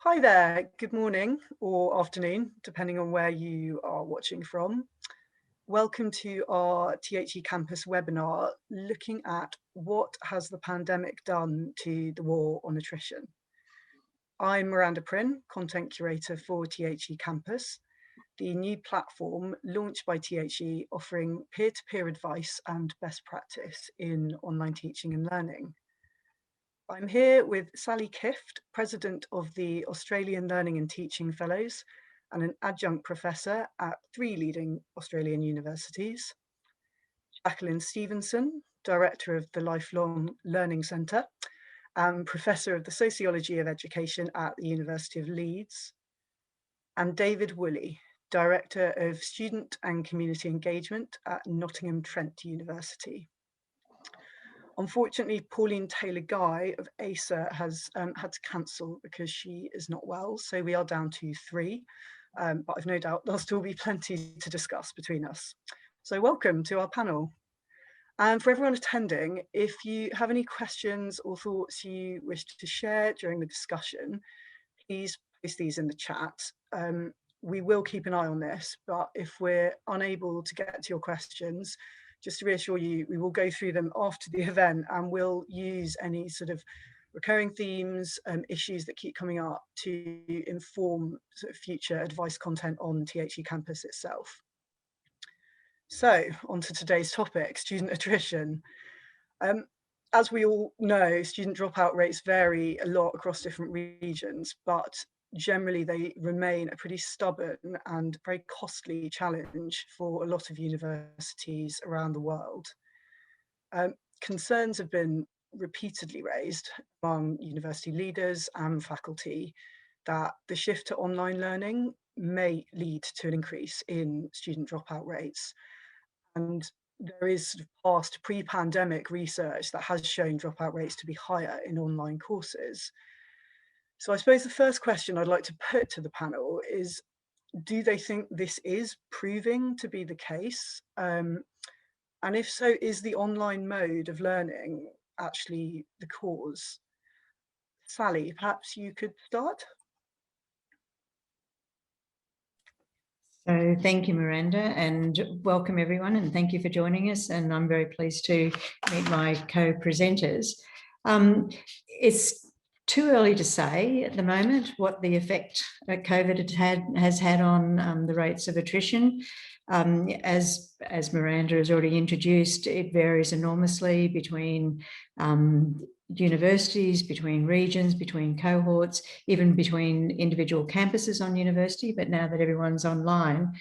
Hi there, good morning or afternoon, depending on where you are watching from. Welcome to our THE Campus webinar, looking at what has the pandemic done to the war on attrition. I'm Miranda Prynne, Content Curator for THE Campus, the new platform launched by THE offering peer-to-peer advice and best practice in online teaching and learning. I'm here with Sally Kift, President of the Australian Learning and Teaching Fellows and an adjunct professor at 3 leading Australian universities. Jacqueline Stevenson, Director of the Lifelong Learning Centre and Professor of the Sociology of Education at the University of Leeds. And David Woolley, Director of Student and Community Engagement at Nottingham Trent University. Unfortunately, Pauline Taylor-Guy of ASA has had to cancel because she is not well, so we are down to 3, but I've no doubt there'll still be plenty to discuss between us. So welcome to our panel. And for everyone attending, if you have any questions or thoughts you wish to share during the discussion, please post these in the chat. We will keep an eye on this, but if we're unable to get to your questions, just to reassure you, we will go through them after the event and we'll use any sort of recurring themes and issues that keep coming up to inform sort of future advice content on THE Campus itself. So on to today's topic, student attrition. As we all know, student dropout rates vary a lot across different regions, but generally they remain a pretty stubborn and very costly challenge for a lot of universities around the world. Concerns have been repeatedly raised among university leaders and faculty that the shift to online learning may lead to an increase in student dropout rates. And there is sort of past pre-pandemic research that has shown dropout rates to be higher in online courses. So I suppose the first question I'd like to put to the panel is, do they think this is proving to be the case? And if so, is the online mode of learning actually the cause? Sally, perhaps you could start? So thank you, Miranda, and welcome everyone, and thank you for joining us. And I'm very pleased to meet my co-presenters. It's too early to say at the moment what the effect that COVID has had on the rates of attrition. As Miranda has already introduced, it varies enormously between universities, between regions, between cohorts, even between individual campuses on university. But now that everyone's online,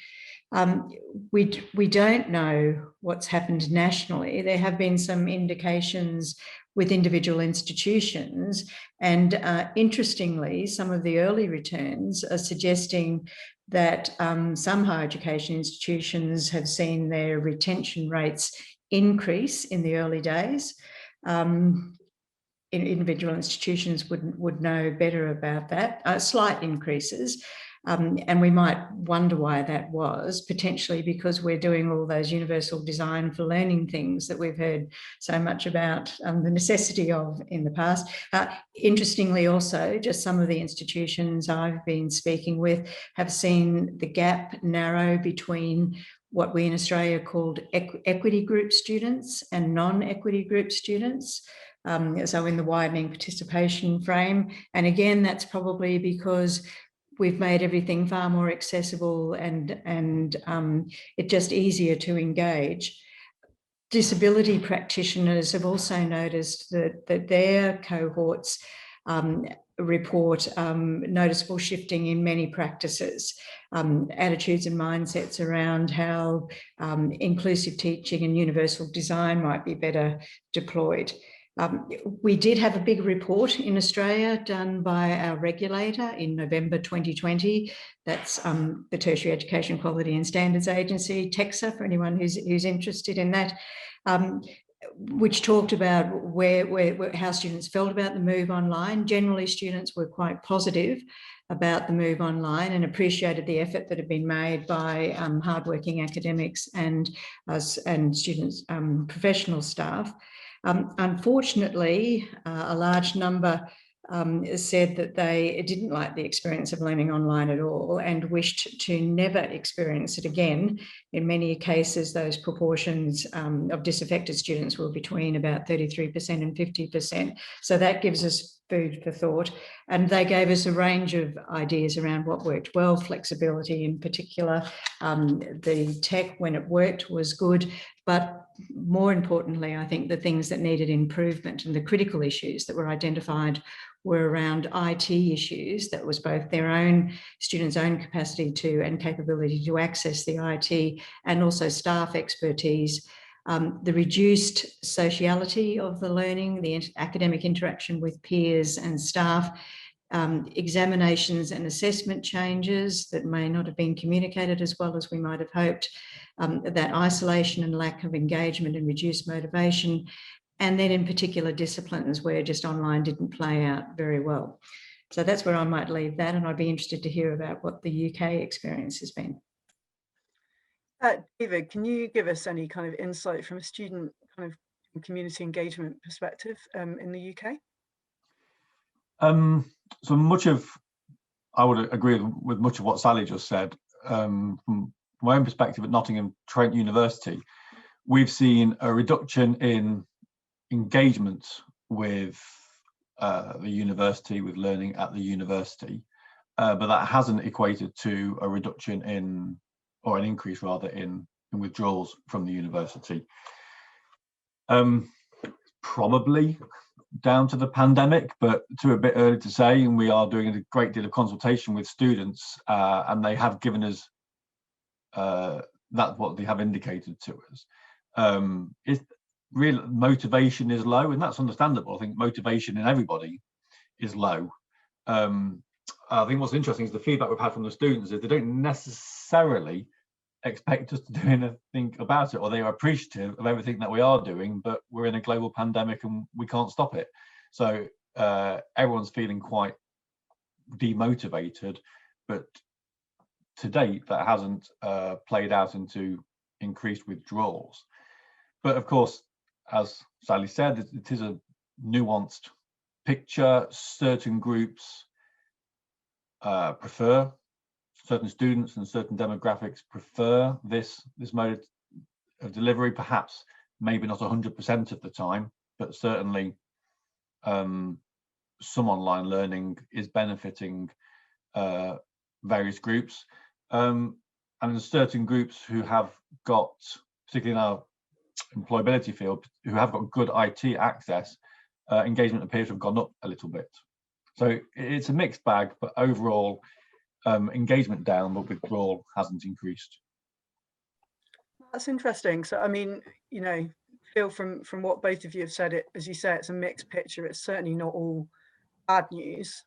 we don't know what's happened nationally. There have been some indications with individual institutions, and interestingly, some of the early returns are suggesting that some higher education institutions have seen their retention rates increase in the early days. Individual institutions would know better about that, slight increases. And we might wonder why that was, potentially because we're doing all those universal design for learning things that we've heard so much about the necessity of in the past. Interestingly also, just some of the institutions I've been speaking with have seen the gap narrow between what we in Australia called equity group students and non-equity group students. So in the widening participation frame. And again, that's probably because we've made everything far more accessible and it's just easier to engage. Disability practitioners have also noticed that their cohorts report noticeable shifting in many practices, attitudes and mindsets around how inclusive teaching and universal design might be better deployed. We did have a big report in Australia done by our regulator in November 2020. That's the Tertiary Education Quality and Standards Agency, TEQSA, for anyone who's interested in that, which talked about how students felt about the move online. Generally, students were quite positive about the move online and appreciated the effort that had been made by hardworking academics and students, professional staff. Unfortunately, a large number said that they didn't like the experience of learning online at all and wished to never experience it again. In many cases, those proportions of disaffected students were between about 33% and 50%. So that gives us food for thought. And they gave us a range of ideas around what worked well, flexibility in particular. The tech, when it worked, was good. But more importantly, I think the things that needed improvement and the critical issues that were identified were around IT issues. That was both their own students' own capacity to and capability to access the IT, and also staff expertise. The reduced sociality of the learning, the academic interaction with peers and staff, examinations and assessment changes that may not have been communicated as well as we might have hoped, that isolation and lack of engagement and reduced motivation, and then in particular disciplines where just online didn't play out very well. So that's where I might leave that, and I'd be interested to hear about what the UK experience has been. David, can you give us any kind of insight from a student kind of community engagement perspective in the UK? So much of, I would agree with much of what Sally just said. From my own perspective at Nottingham Trent University, we've seen a reduction in engagement with the university, with learning at the university, but that hasn't equated to a reduction in, or an increase rather, in withdrawals from the university. Probably down to the pandemic, but too a bit early to say, and we are doing a great deal of consultation with students, and they have given us that's what they have indicated to us. Real motivation is low, and that's understandable. I think motivation in everybody is low. I think what's interesting is the feedback we've had from the students is they don't necessarily expect us to do anything about it, or they are appreciative of everything that we are doing, but we're in a global pandemic and we can't stop it. So everyone's feeling quite demotivated, but to date that hasn't played out into increased withdrawals. But of course, as Sally said, it is a nuanced picture. Certain groups prefer, certain students and certain demographics prefer this mode of delivery, perhaps maybe not 100% of the time, but certainly some online learning is benefiting various groups. And in certain groups who have got, particularly in our employability field, who have got good IT access, engagement appears to have gone up a little bit. So it's a mixed bag, but overall engagement down, but withdrawal hasn't increased. That's interesting. So I mean, you know, Phil, from what both of you have said, it, as you say, it's a mixed picture. It's certainly not all bad news.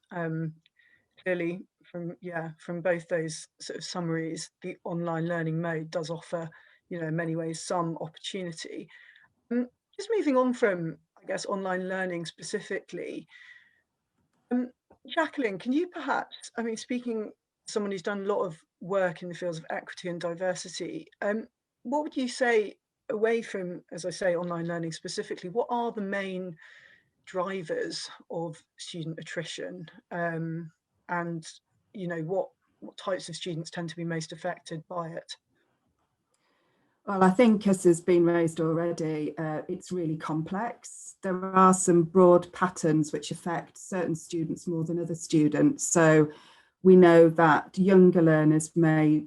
Clearly, from both those sort of summaries, the online learning mode does offer, you know, in many ways some opportunity. Just moving on from, I guess, online learning specifically, Jacqueline, can you perhaps, I mean, speaking to someone who's done a lot of work in the fields of equity and diversity, what would you say, away from, as I say, online learning specifically, what are the main drivers of student attrition, and, you know, what types of students tend to be most affected by it? Well, I think, as has been raised already, it's really complex. There are some broad patterns which affect certain students more than other students. So we know that younger learners may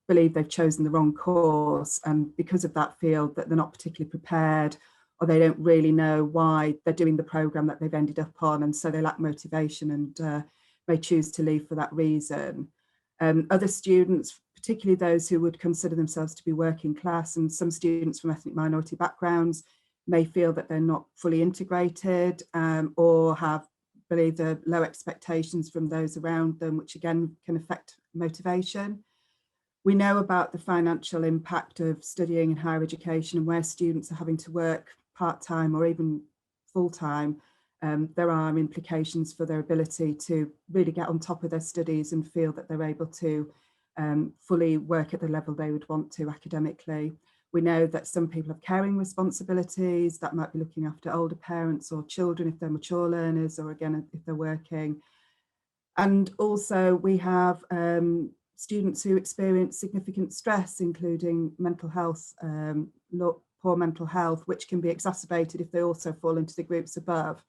believe they've chosen the wrong course, and because of that feel that they're not particularly prepared, or they don't really know why they're doing the programme that they've ended up on, and so they lack motivation and may choose to leave for that reason. Other students, particularly those who would consider themselves to be working class, and some students from ethnic minority backgrounds, may feel that they're not fully integrated, or believe the low expectations from those around them, which again can affect motivation. We know about the financial impact of studying in higher education, and where students are having to work part-time or even full-time. There are implications for their ability to really get on top of their studies and feel that they're able to fully work at the level they would want to academically. We know that some people have caring responsibilities that might be looking after older parents or children if they're mature learners, or again, if they're working. And also we have students who experience significant stress, including mental health, poor mental health, which can be exacerbated if they also fall into the groups above.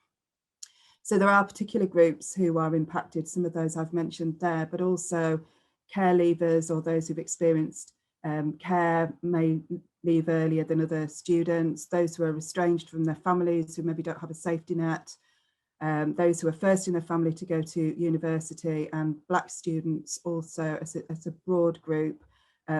So there are particular groups who are impacted, some of those I've mentioned there, but also care leavers or those who've experienced care may leave earlier than other students, those who are estranged from their families, who maybe don't have a safety net, those who are first in their family to go to university, and Black students also as a broad group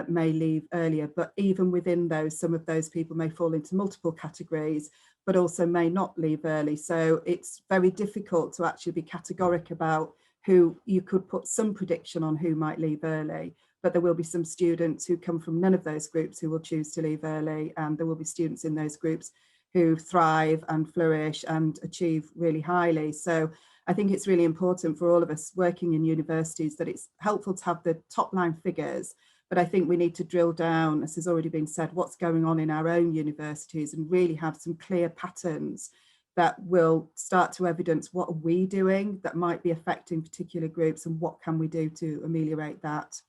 may leave earlier. But even within those, some of those people may fall into multiple categories, but also may not leave early. So it's very difficult to actually be categoric about who. You could put some prediction on who might leave early, but there will be some students who come from none of those groups who will choose to leave early, and there will be students in those groups who thrive and flourish and achieve really highly. So I think it's really important for all of us working in universities that it's helpful to have the top line figures, but I think we need to drill down, as has already been said, what's going on in our own universities and really have some clear patterns that will start to evidence what are we doing that might be affecting particular groups and what can we do to ameliorate that.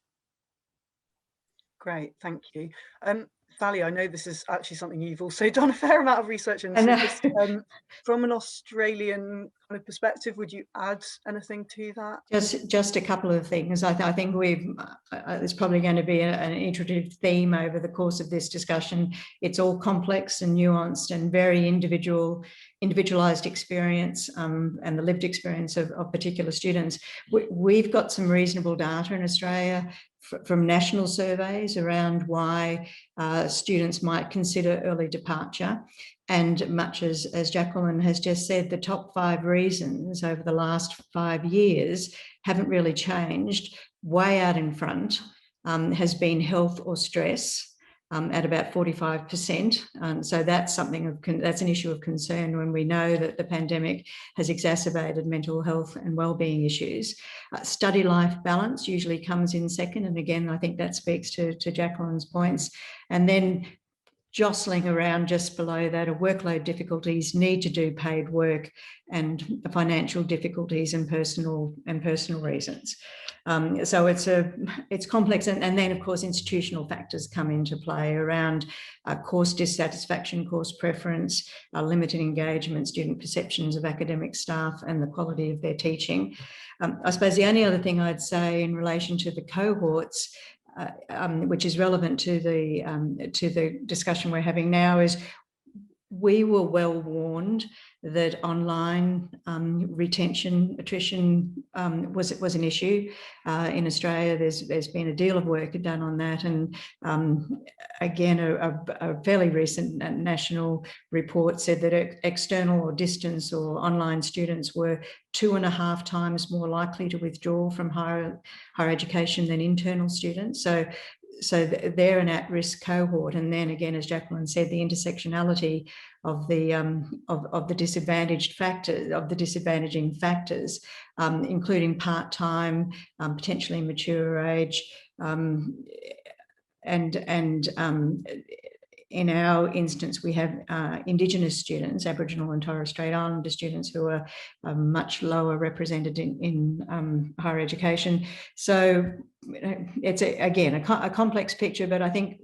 Great, thank you. Sally, I know this is actually something you've also done a fair amount of research into. Just, from an Australian kind of perspective, would you add anything to that? Just a couple of things. I think there's probably going to be an iterative theme over the course of this discussion. It's all complex and nuanced and very individualized experience and the lived experience of particular students. We've got some reasonable data in Australia from national surveys around why students might consider early departure. And much as Jacqueline has just said, the top 5 reasons over the last 5 years haven't really changed. Way out in front has been health or stress at about 45%. And so that's that's an issue of concern when we know that the pandemic has exacerbated mental health and wellbeing issues. Study life balance usually comes in second. And again, I think that speaks to Jacqueline's points. And then jostling around just below that are workload difficulties, need to do paid work, and financial difficulties and personal reasons. So it's complex, and then of course institutional factors come into play around course dissatisfaction, course preference, limited engagement, student perceptions of academic staff, and the quality of their teaching. I suppose the only other thing I'd say in relation to the cohorts, which is relevant to the discussion we're having now, is we were well warned that online attrition was an issue. In Australia, there's been a deal of work done on that, and again, a fairly recent national report said that external or distance or online students were 2.5 times more likely to withdraw from higher education than internal students. So they're an at-risk cohort. And then again, as Jacqueline said, the intersectionality of the disadvantaged factors, of the disadvantaging factors, including part-time, potentially mature age, and in our instance, we have Indigenous students, Aboriginal and Torres Strait Islander students, who are much lower represented in higher education. So it's again a complex picture, but I think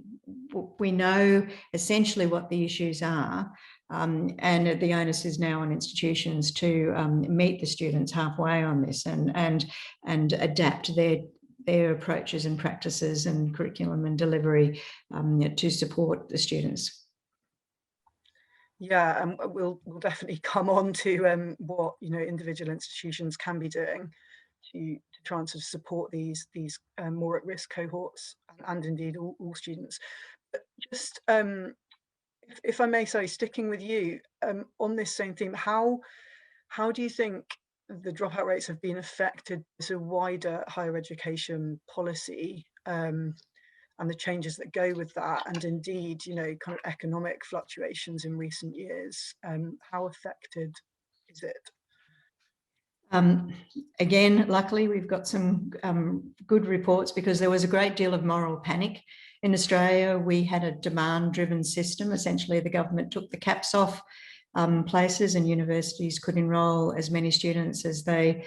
we know essentially what the issues are, and the onus is now on institutions to meet the students halfway on this and adapt their approaches and practices and curriculum and delivery to support the students. Yeah, we'll definitely come on to what individual institutions can be doing to try and sort of support these more at-risk cohorts and indeed all students. But just if I may, sorry, sticking with you on this same theme, how do you think the dropout rates have been affected as a wider higher education policy and the changes that go with that, and indeed, kind of economic fluctuations in recent years? How affected is it? Again, luckily, we've got some good reports, because there was a great deal of moral panic In Australia, we had a demand-driven system. Essentially, the government took the caps off places, and universities could enrol as many students as they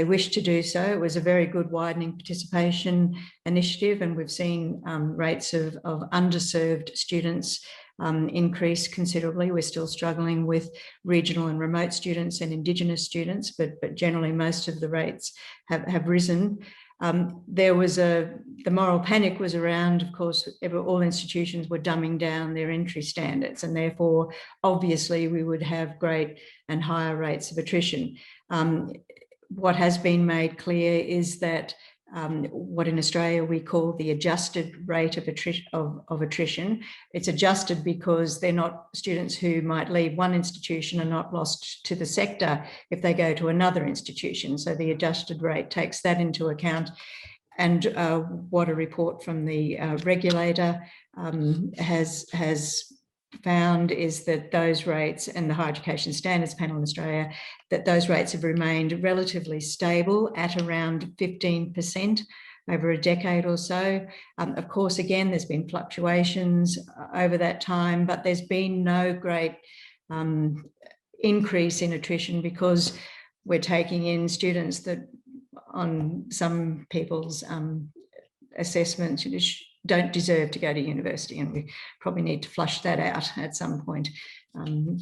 wished to do so. It was a very good widening participation initiative, and we've seen rates of underserved students increase considerably. We're still struggling with regional and remote students and Indigenous students, but generally most of the rates have risen. The moral panic was around, of course, all institutions were dumbing down their entry standards, and therefore, obviously, we would have great and higher rates of attrition. What has been made clear is that what in Australia we call the adjusted rate of attrition. It's adjusted because they're not students who might leave one institution and not lost to the sector if they go to another institution. So the adjusted rate takes that into account. And what a report from the regulator has found is that those rates, and the Higher Education Standards Panel in Australia, that those rates have remained relatively stable at around 15% over a decade or so. Of course, again, there's been fluctuations over that time, but there's been no great increase in attrition because we're taking in students that on some people's assessments don't deserve to go to university, and we probably need to flush that out at some point,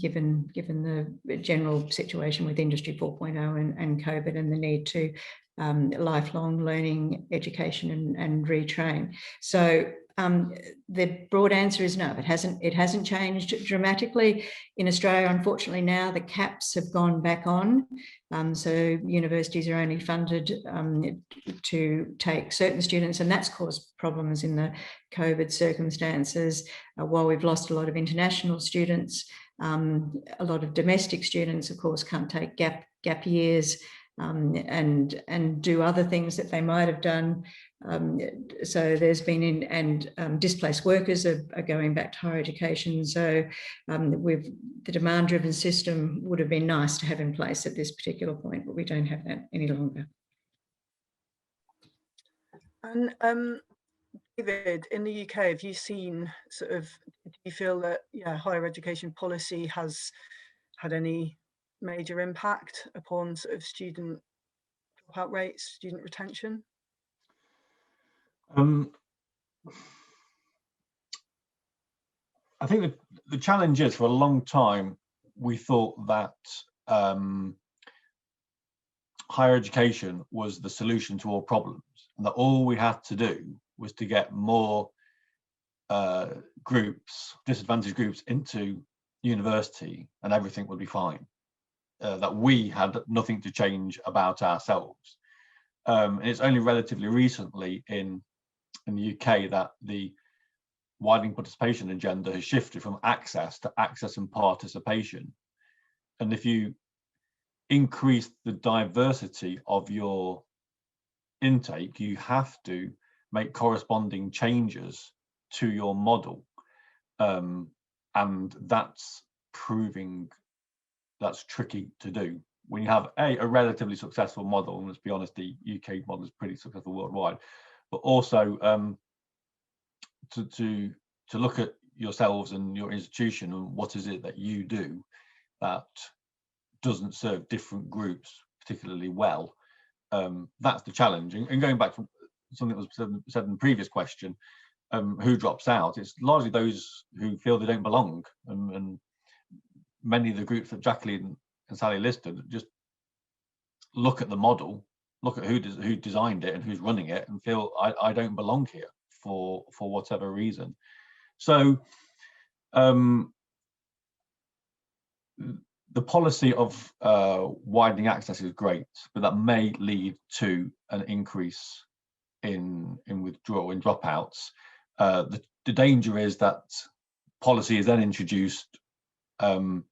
given the general situation with Industry 4.0 and COVID and the need to lifelong learning, education and retrain. So the broad answer is no, it hasn't changed dramatically. In Australia, unfortunately, now the caps have gone back on. So universities are only funded to take certain students, and that's caused problems in the COVID circumstances. While we've lost a lot of international students, a lot of domestic students, of course, can't take gap years and do other things that they might have done. So there's been displaced workers are going back to higher education. So the demand-driven system would have been nice to have in place at this particular point, but we don't have that any longer. And David, in the UK, have you seen do you feel that higher education policy has had any major impact upon student dropout rates, student retention? I think the challenge is, for a long time, we thought that higher education was the solution to all problems, and that all we had to do was to get more disadvantaged groups into university and everything would be fine. That we had nothing to change about ourselves. And it's only relatively recently in the UK that the widening participation agenda has shifted from access to access and participation. And if you increase the diversity of your intake, you have to make corresponding changes to your model. And that's tricky to do when you have a relatively successful model, and let's be honest, the UK model is pretty successful worldwide, but also to look at yourselves and your institution and what is it that you do that doesn't serve different groups particularly well. That's the challenge. And going back to something that was said in the previous question, who drops out? It's largely those who feel they don't belong, and many of the groups that Jacqueline and Sally listed just look at the model, look at who designed it and who's running it, and feel I don't belong here for whatever reason. So the policy of widening access is great, but that may lead to an increase in withdrawal, in dropouts. The danger is that policy is then introduced to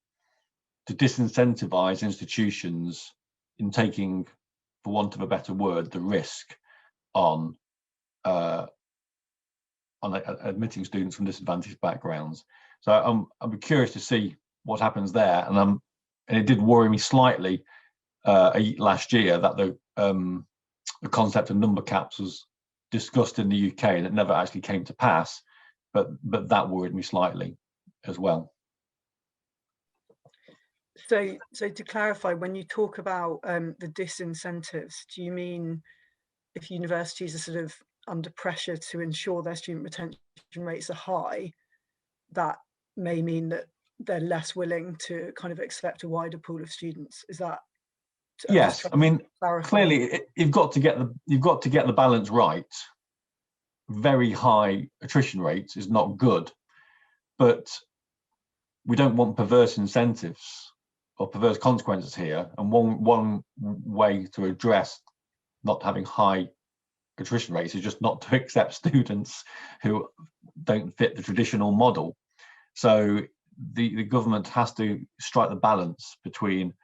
disincentivize institutions in taking, for want of a better word, the risk on admitting students from disadvantaged backgrounds. So I'm curious to see what happens there, and it did worry me slightly last year that the concept of number caps was discussed in the UK that never actually came to pass, but that worried me slightly as well. So to clarify, when you talk about the disincentives, do you mean if universities are sort of under pressure to ensure their student retention rates are high, that may mean that they're less willing to kind of accept a wider pool of students? Is that? Yes, I mean, clearly you've got to get the balance right. Very high attrition rates is not good, but we don't want perverse incentives or perverse consequences here. And one way to address not having high attrition rates is just not to accept students who don't fit the traditional model. So the government has to strike the balance between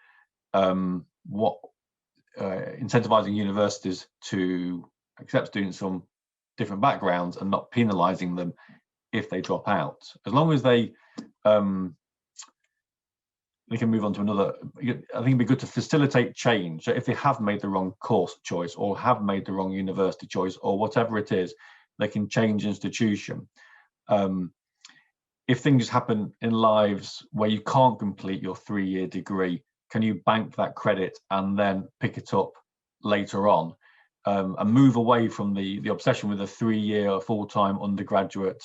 incentivizing universities to accept students from different backgrounds and not penalizing them if they drop out. As long as they can move on to another, I think it'd be good to facilitate change. So if they have made the wrong course choice or have made the wrong university choice or whatever it is, they can change institution. If things happen in lives where you can't complete your 3-year degree, can you bank that credit and then pick it up later on, and move away from the obsession with a 3-year full-time undergraduate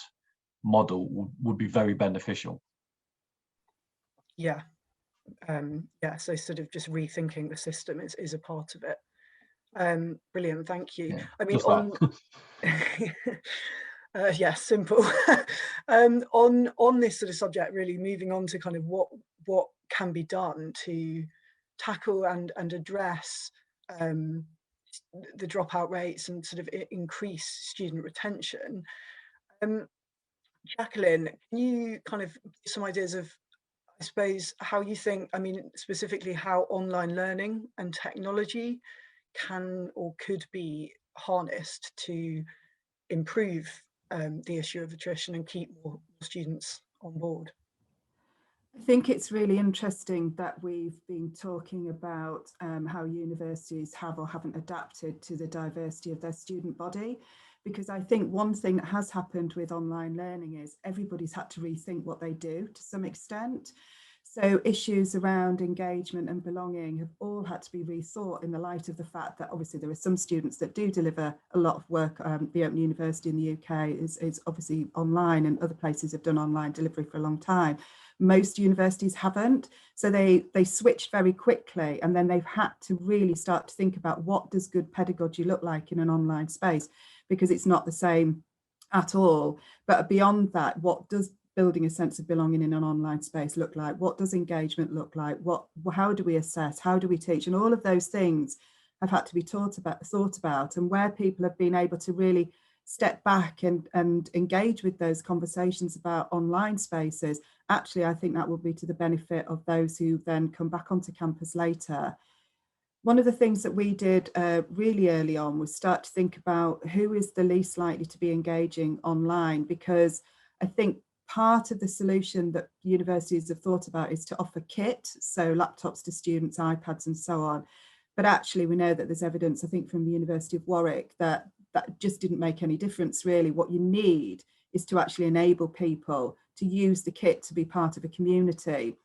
model would be very beneficial. Yeah. So sort of just rethinking the system is a part of it. Brilliant, thank you. Yeah, I mean, yeah, simple. On this sort of subject, really moving on to kind of what can be done to tackle and address the dropout rates and sort of increase student retention. Jacqueline, can you kind of give some ideas of, I suppose, how you think, I mean, specifically how online learning and technology can or could be harnessed to improve the issue of attrition and keep more students on board? I think it's really interesting that we've been talking about how universities have or haven't adapted to the diversity of their student body, because I think one thing that has happened with online learning is everybody's had to rethink what they do to some extent. So issues around engagement and belonging have all had to be rethought in the light of the fact that obviously there are some students that do deliver a lot of work. The Open University in the UK is obviously online, and other places have done online delivery for a long time. Most universities haven't. So they switched very quickly, and then they've had to really start to think about what does good pedagogy look like in an online space, because it's not the same at all. But beyond that, what does building a sense of belonging in an online space look like? What does engagement look like? How do we assess? How do we teach? And all of those things have had to be thought about, and where people have been able to really step back and engage with those conversations about online spaces, actually, I think that will be to the benefit of those who then come back onto campus later. One of the things that we did really early on was start to think about who is the least likely to be engaging online, because I think part of the solution that universities have thought about is to offer kit, so laptops to students, iPads and so on. But actually we know that there's evidence, I think from the University of Warwick, that just didn't make any difference really. What you need is to actually enable people to use the kit to be part of a community.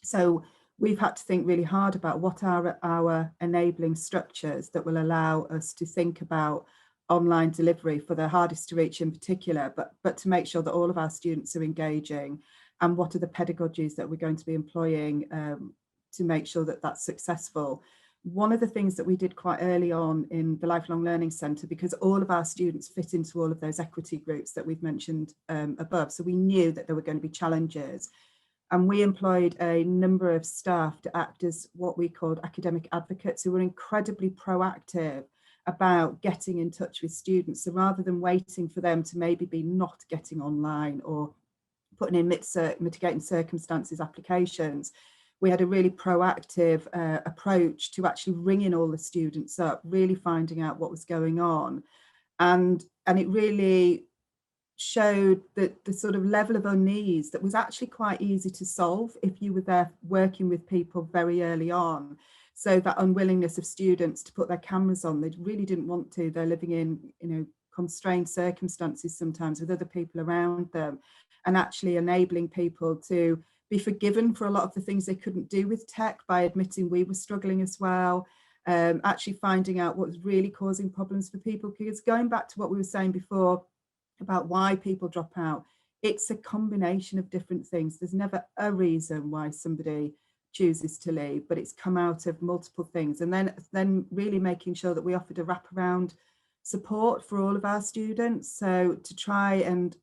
So we've had to think really hard about what are our enabling structures that will allow us to think about online delivery for the hardest to reach in particular, but to make sure that all of our students are engaging, and what are the pedagogies that we're going to be employing to make sure that that's successful. One of the things that we did quite early on in the Lifelong Learning Centre, because all of our students fit into all of those equity groups that we've mentioned above, so we knew that there were going to be challenges, and we employed a number of staff to act as what we called academic advocates, who were incredibly proactive about getting in touch with students. So rather than waiting for them to maybe be not getting online or putting in mitigating circumstances applications, we had a really proactive approach to actually ringing all the students up, really finding out what was going on. And it really showed that the sort of level of unease that was actually quite easy to solve if you were there working with people very early on. So that unwillingness of students to put their cameras on, they really didn't want to. They're living in, constrained circumstances sometimes with other people around them, and actually enabling people to be forgiven for a lot of the things they couldn't do with tech by admitting we were struggling as well. Actually finding out what was really causing problems for people, because going back to what we were saying before about why people drop out, it's a combination of different things. There's never a reason why somebody chooses to leave, but it's come out of multiple things. And then really making sure that we offered a wraparound support for all of our students, so to try and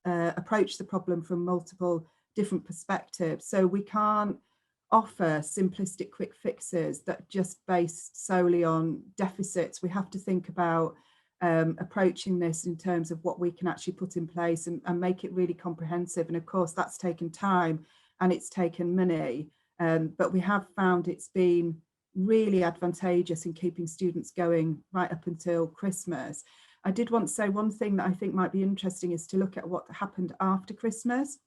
approach the problem from multiple different perspectives. So we can't offer simplistic quick fixes that just based solely on deficits. We have to think about approaching this in terms of what we can actually put in place and make it really comprehensive. And of course, that's taken time and it's taken money, but we have found it's been really advantageous in keeping students going right up until Christmas. I did want to say one thing that I think might be interesting is to look at what happened after Christmas,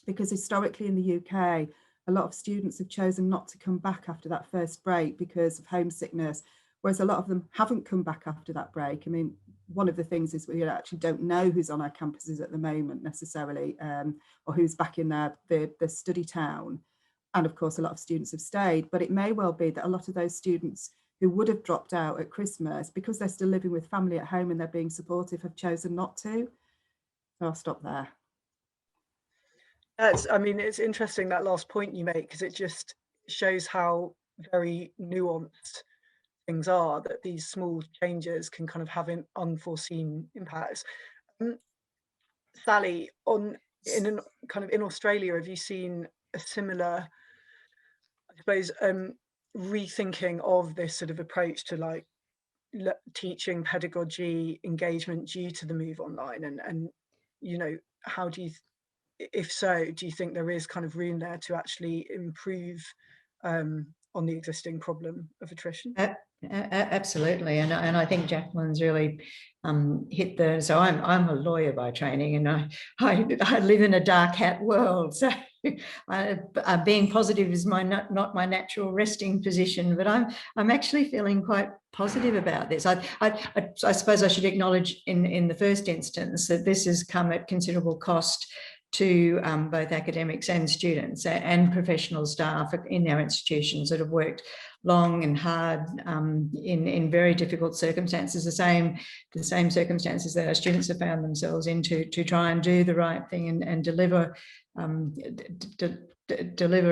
because historically in the UK, a lot of students have chosen not to come back after that first break because of homesickness, whereas a lot of them haven't come back after that break. I mean, one of the things is we actually don't know who's on our campuses at the moment necessarily, or who's back in the study town. And of course, a lot of students have stayed, but it may well be that a lot of those students who would have dropped out at Christmas, because they're still living with family at home and they're being supportive, have chosen not to. So I'll stop there. I mean, it's interesting that last point you make, because it just shows how very nuanced things are, that these small changes can kind of have an unforeseen impacts. Sally, in Australia, have you seen a similar, I suppose, rethinking of this sort of approach to like teaching, pedagogy, engagement due to the move online? And you know, how do you, if so, do you think there is kind of room there to actually improve on the existing problem of attrition? Absolutely, and I think Jacqueline's really hit the. So I'm a lawyer by training, and I live in a dark hat world. So being positive is not my natural resting position, but I'm actually feeling quite positive about this. I suppose I should acknowledge in the first instance that this has come at considerable cost to both academics and students and professional staff in our institutions that have worked long and hard in very difficult circumstances, the same circumstances that our students have found themselves in, to try and do the right thing and deliver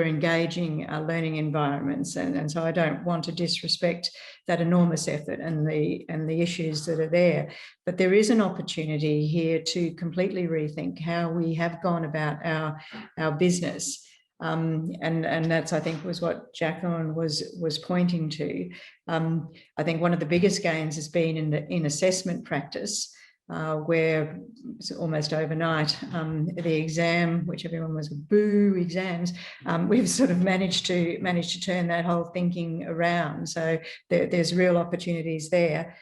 engaging learning environments. And so I don't want to disrespect that enormous effort and the issues that are there, but there is an opportunity here to completely rethink how we have gone about our business. And that's, I think, was what Jacqueline was pointing to. I think one of the biggest gains has been in assessment practice, where almost overnight the exam, which everyone was boo exams, we've sort of managed to turn that whole thinking around. So there's real opportunities there.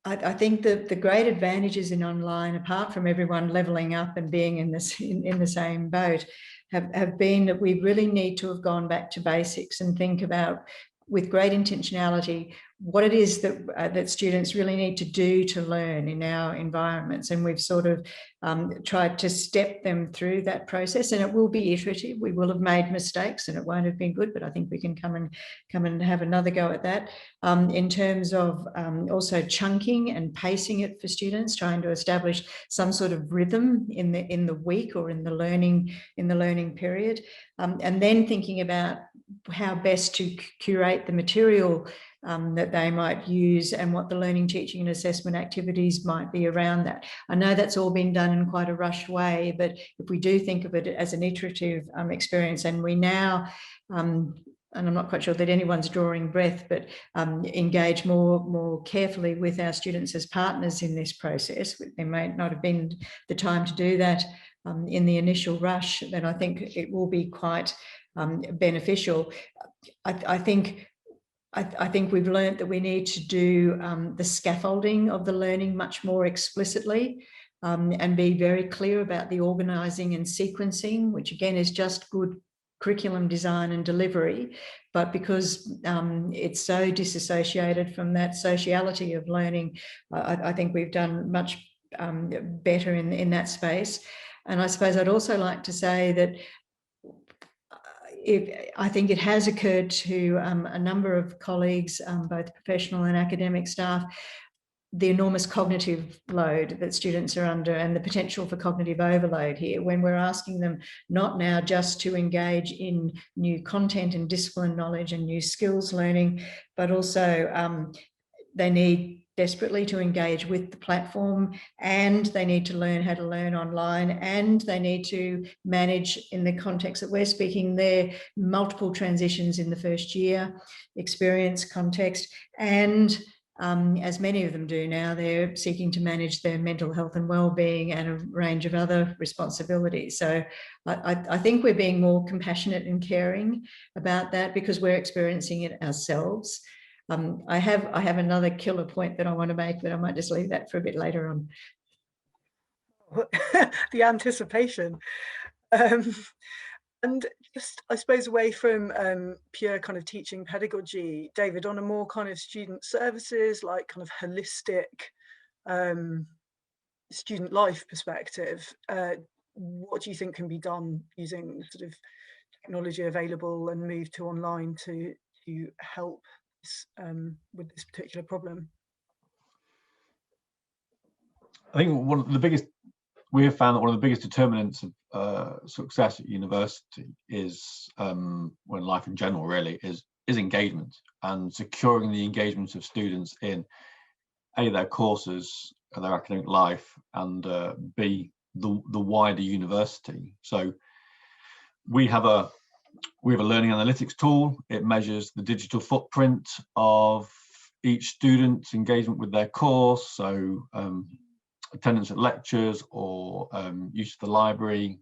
I think that the great advantages in online, apart from everyone levelling up and being in the same boat, have been that we really need to have gone back to basics and think about, with great intentionality, what it is that students really need to do to learn in our environments. And we've sort of tried to step them through that process, and it will be iterative. We will have made mistakes and it won't have been good, but I think we can come and have another go at that. In terms of also chunking and pacing it for students, trying to establish some sort of rhythm in the week or in the learning period, and then thinking about how best to curate the material that they might use and what the learning, teaching and assessment activities might be around that. I know that's all been done in quite a rushed way, but if we do think of it as an iterative experience, and we now, and I'm not quite sure that anyone's drawing breath, but engage more carefully with our students as partners in this process. There may not have been the time to do that in the initial rush, then I think it will be quite beneficial. I think we've learned that we need to do the scaffolding of the learning much more explicitly, and be very clear about the organising and sequencing, which again is just good curriculum design and delivery, but because it's so disassociated from that sociality of learning, I think we've done much better in that space. And I suppose I'd also like to say that I think it has occurred to a number of colleagues, both professional and academic staff, the enormous cognitive load that students are under and the potential for cognitive overload here, when we're asking them not now just to engage in new content and discipline knowledge and new skills learning, but also they need desperately to engage with the platform, and they need to learn how to learn online, and they need to manage, in the context that we're speaking there, multiple transitions in the first year experience context, and as many of them do now, they're seeking to manage their mental health and well-being and a range of other responsibilities. So I think we're being more compassionate and caring about that because we're experiencing it ourselves. I have another killer point that I want to make, but I might just leave that for a bit later on. The anticipation. And just, I suppose, away from pure kind of teaching pedagogy, David, on a more kind of student services, like kind of holistic student life perspective, what do you think can be done using sort of technology available and move to online to help with this particular problem? I think one of the biggest, we have found that one of the biggest determinants of success at university is, when life in general really, is engagement, and securing the engagement of students in A, their courses, their academic life, and B, the wider university. So we have a learning analytics tool. It measures the digital footprint of each student's engagement with their course. So attendance at lectures or use of the library,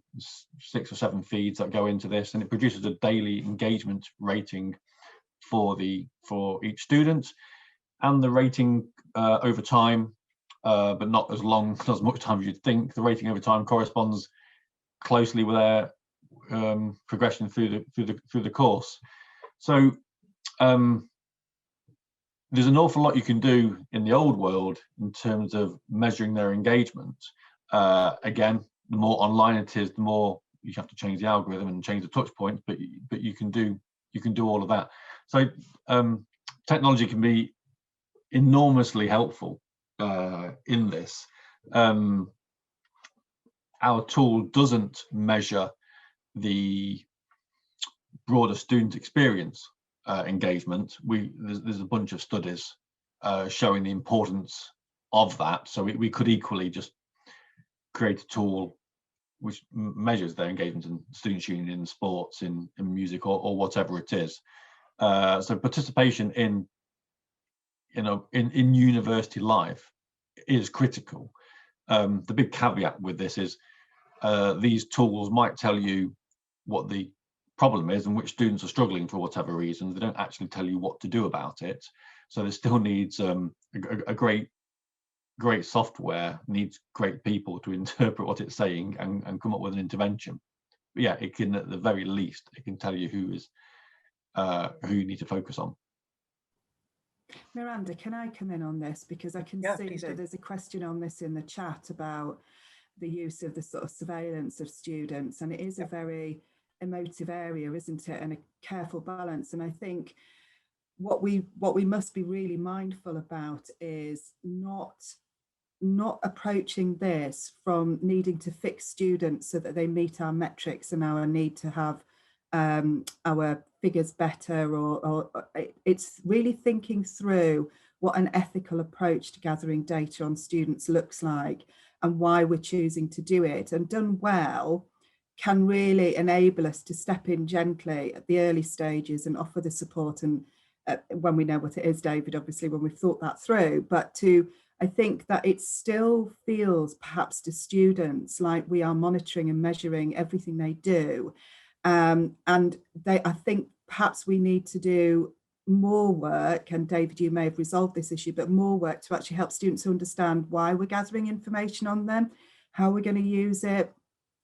6 or 7 feeds that go into this, and it produces a daily engagement rating for each student, and the rating over time, but not as much time as you'd think. The rating over time corresponds closely with their progression through the course. So there's an awful lot you can do in the old world in terms of measuring their engagement. Again, the more online it is, the more you have to change the algorithm and change the touch points, but you can do all of that. So technology can be enormously helpful in this. Our tool doesn't measure the broader student experience engagement. There's a bunch of studies showing the importance of that. So we could equally just create a tool which measures their engagement in students' union, in sports, in music, or whatever it is. So participation in university life is critical. The big caveat with this is these tools might tell you what the problem is and which students are struggling for whatever reasons. They don't actually tell you what to do about it. So there still needs a great software, needs great people to interpret what it's saying and come up with an intervention. But yeah, it can, at the very least, it can tell you who you need to focus on. Miranda, can I come in on this? Because I can see that there's a question on this in the chat about the use of the sort of surveillance of students, and it is a very emotive area, isn't it, and a careful balance. And I think what we must be really mindful about is not approaching this from needing to fix students so that they meet our metrics and our need to have our figures better, or it's really thinking through what an ethical approach to gathering data on students looks like and why we're choosing to do it, and done well can really enable us to step in gently at the early stages and offer the support, and when we know what it is, David, obviously when we've thought that through, but I think that it still feels perhaps to students like we are monitoring and measuring everything they do. And I think perhaps we need to do more work, and David, you may have resolved this issue, but more work to actually help students to understand why we're gathering information on them, how we're going to use it,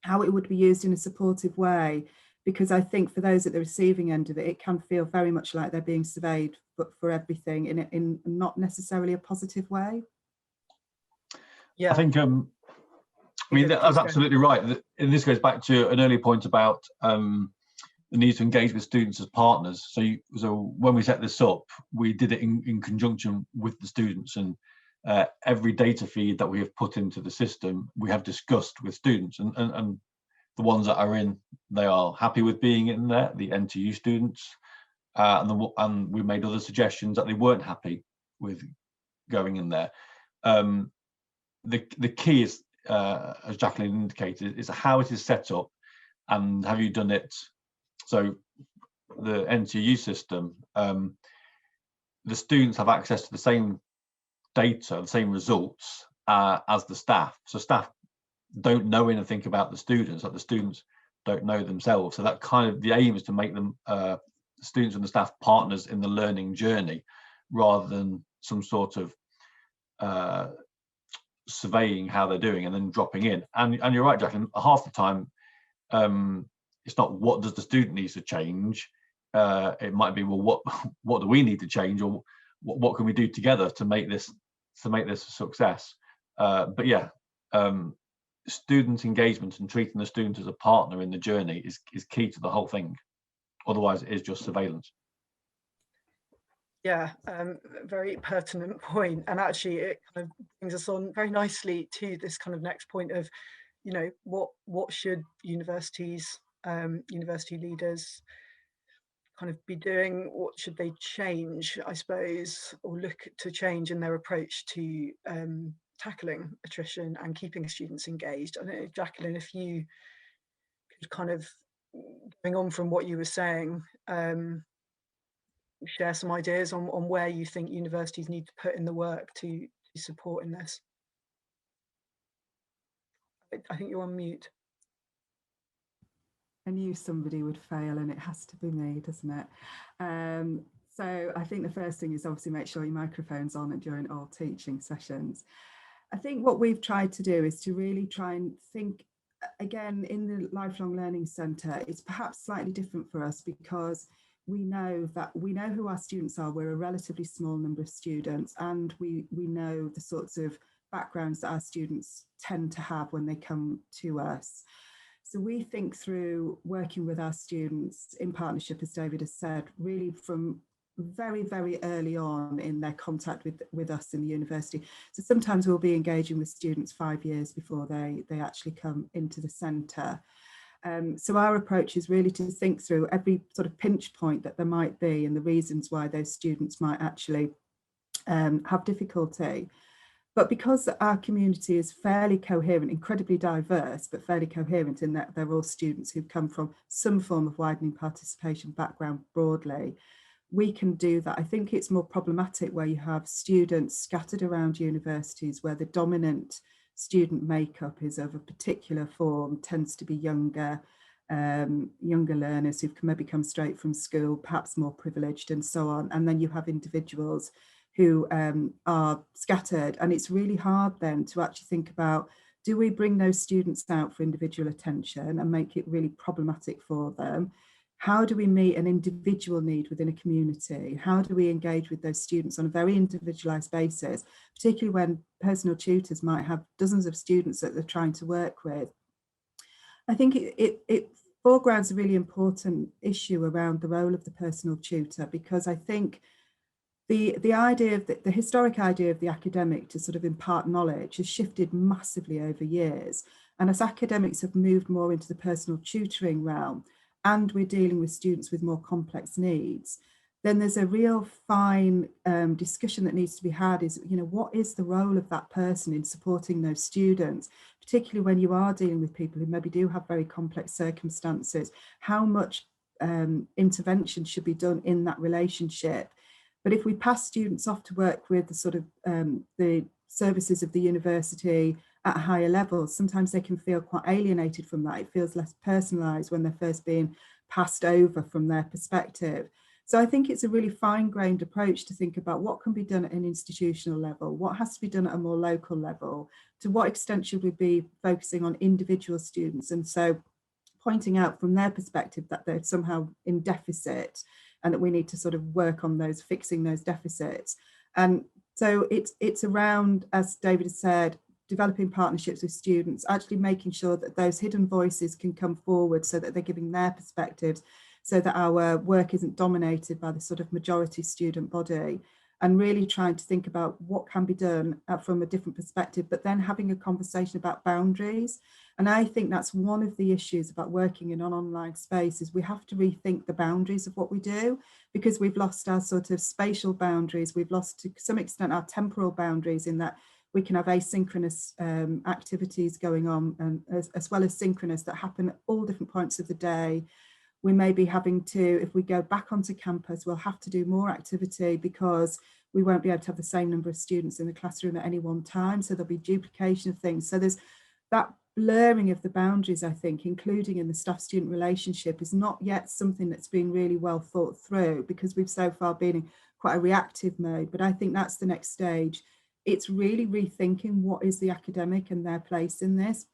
how it would be used in a supportive way. because I think for those at the receiving end of it, it can feel very much like they're being surveyed but for everything in not necessarily a positive way. Yeah, I think I mean, that's absolutely right. And this goes back to an earlier point about the need to engage with students as partners. So when we set this up, we did it in conjunction with the students, and every data feed that we have put into the system, we have discussed with students, and the ones that are in, they are happy with being in there, the NTU students, and we made other suggestions that they weren't happy with going in there. The key is, as Jacqueline indicated, is how it is set up, and have you done it? So the NTU system, the students have access to the same data, the same results as the staff. So staff don't know anything about the students, that the students don't know themselves. So that kind of, the aim is to make them, the students and the staff, partners in the learning journey, rather than some sort of surveying how they're doing and then dropping in. And you're right, Jacqueline, half the time it's not what does the student need to change, it might be, well, what do we need to change, or what can we do together to make this a success. But yeah, student engagement and treating the student as a partner in the journey is key to the whole thing. Otherwise it is just surveillance. Yeah, very pertinent point. And actually it kind of brings us on very nicely to this kind of next point of, you know, what should universities, university leaders kind of be doing? What should they change, I suppose, or look to change in their approach to tackling attrition and keeping students engaged? I don't know, Jacqueline, if you could kind of, going on from what you were saying, share some ideas on where you think universities need to put in the work to support in this. I think you're on mute. I knew somebody would fail, and it has to be me, doesn't it? So I think the first thing is obviously make sure your microphone's on during all teaching sessions. I think what we've tried to do is to really try and think, again, in the Lifelong Learning Centre, it's perhaps slightly different for us because we know who our students are. We're a relatively small number of students, and we know the sorts of backgrounds that our students tend to have when they come to us. So we think through working with our students in partnership, as David has said, really from very, very early on in their contact with us in the university. So sometimes we'll be engaging with students 5 years before they actually come into the centre. So our approach is really to think through every sort of pinch point that there might be and the reasons why those students might actually have difficulty. But because our community is fairly coherent, incredibly diverse, but fairly coherent in that they're all students who come from some form of widening participation background broadly, we can do that. I think it's more problematic where you have students scattered around universities where the dominant student makeup is of a particular form, tends to be younger learners who've maybe come straight from school, perhaps more privileged and so on. And then you have individuals who are scattered, and it's really hard then to actually think about, do we bring those students out for individual attention and make it really problematic for them? How do we meet an individual need within a community? How do we engage with those students on a very individualised basis, particularly when personal tutors might have dozens of students that they're trying to work with? I think it foregrounds a really important issue around the role of the personal tutor, because I think the idea of the historic idea of the academic to sort of impart knowledge has shifted massively over years. And as academics have moved more into the personal tutoring realm, and we're dealing with students with more complex needs, then there's a real fine discussion that needs to be had is, you know, what is the role of that person in supporting those students, particularly when you are dealing with people who maybe do have very complex circumstances? How much intervention should be done in that relationship? But if we pass students off to work with the sort of the services of the university at higher levels, sometimes they can feel quite alienated from that. It feels less personalised when they're first being passed over from their perspective. So I think it's a really fine-grained approach to think about what can be done at an institutional level, what has to be done at a more local level, to what extent should we be focusing on individual students. And so pointing out from their perspective that they're somehow in deficit and that we need to sort of work on those, fixing those deficits. And so it's around, as David has said, developing partnerships with students, actually making sure that those hidden voices can come forward so that they're giving their perspectives, so that our work isn't dominated by the sort of majority student body, and really trying to think about what can be done from a different perspective, but then having a conversation about boundaries. And I think that's one of the issues about working in an online space, is we have to rethink the boundaries of what we do, because we've lost our sort of spatial boundaries. We've lost to some extent our temporal boundaries, in that we can have asynchronous activities going on, and as well as synchronous, that happen at all different points of the day. We may be having to, if we go back onto campus, we'll have to do more activity because we won't be able to have the same number of students in the classroom at any one time. So there'll be duplication of things. So there's that blurring of the boundaries, I think, including in the staff-student relationship, is not yet something that's been really well thought through, because we've so far been in quite a reactive mode. But I think that's the next stage. It's really rethinking what is the academic and their place in this,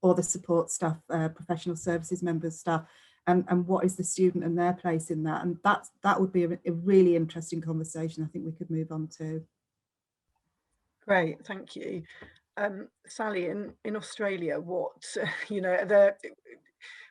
or the support staff, professional services members, staff, and what is the student and their place in that. And that would be a really interesting conversation I think we could move on to. Great, thank you. Sally, in Australia, what,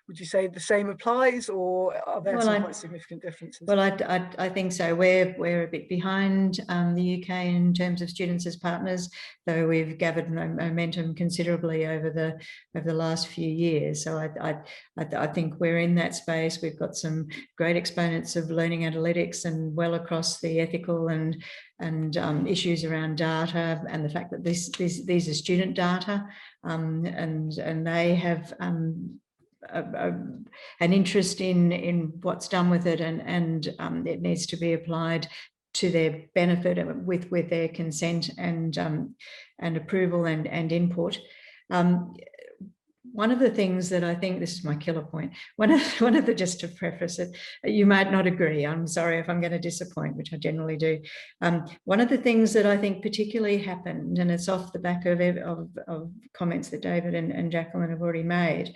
would you say the same applies, or are there some quite significant differences? Well, I think so. We're a bit behind the UK in terms of students as partners, though we've gathered momentum considerably over the last few years. So I think we're in that space. We've got some great exponents of learning analytics, and well across the ethical and issues around data, and the fact that these are student data, and they have an interest in what's done with it, and it needs to be applied to their benefit with their consent and approval and input. One of the things that I think, this is my killer point, one of the, just to preface it, you might not agree, I'm sorry if I'm going to disappoint, which I generally do. One of the things that I think particularly happened, and it's off the back of comments that David and Jacqueline have already made,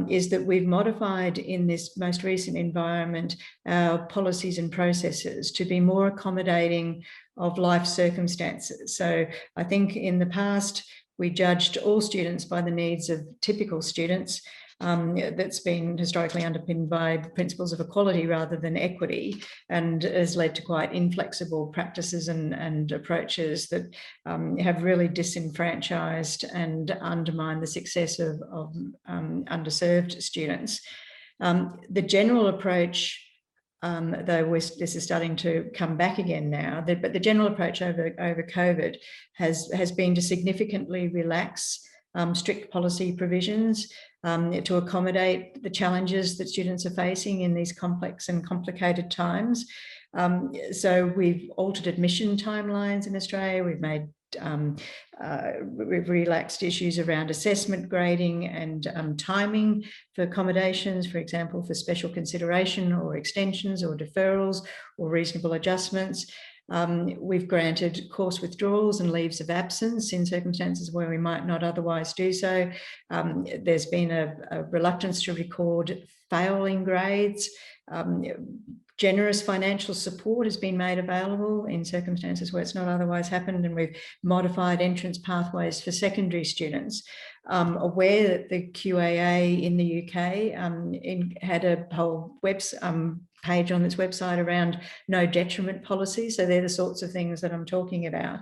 is that we've modified in this most recent environment our policies and processes to be more accommodating of life circumstances. So I think in the past, we judged all students by the needs of typical students. That's been historically underpinned by principles of equality rather than equity, and has led to quite inflexible practices and approaches that have really disenfranchised and undermined the success of underserved students. The general approach, though this is starting to come back again now, but the general approach over COVID has been to significantly relax strict policy provisions to accommodate the challenges that students are facing in these complex and complicated times. So we've altered admission timelines in Australia. We've made we've relaxed issues around assessment, grading, and timing for accommodations, for example, for special consideration or extensions or deferrals or reasonable adjustments. We've granted course withdrawals and leaves of absence in circumstances where we might not otherwise do so. There's been a reluctance to record failing grades. Generous financial support has been made available in circumstances where it's not otherwise happened, and we've modified entrance pathways for secondary students. Aware that the QAA in the UK had a whole page on its website around no detriment policy. So they're the sorts of things that I'm talking about.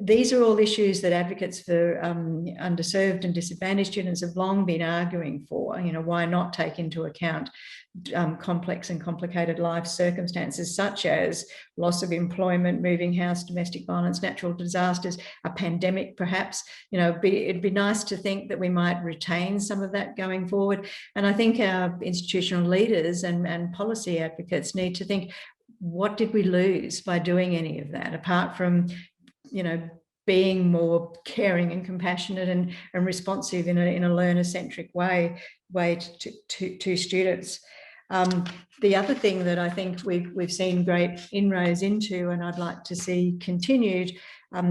These are all issues that advocates for underserved and disadvantaged students have long been arguing for. Why not take into account complex and complicated life circumstances such as loss of employment, moving house, domestic violence, natural disasters, a pandemic perhaps. It'd be nice to think that we might retain some of that going forward. And I think our institutional leaders and policy advocates need to think, what did we lose by doing any of that, apart from being more caring and compassionate and responsive in a learner-centric way to students. The other thing that I think we've seen great inroads into, and I'd like to see continued,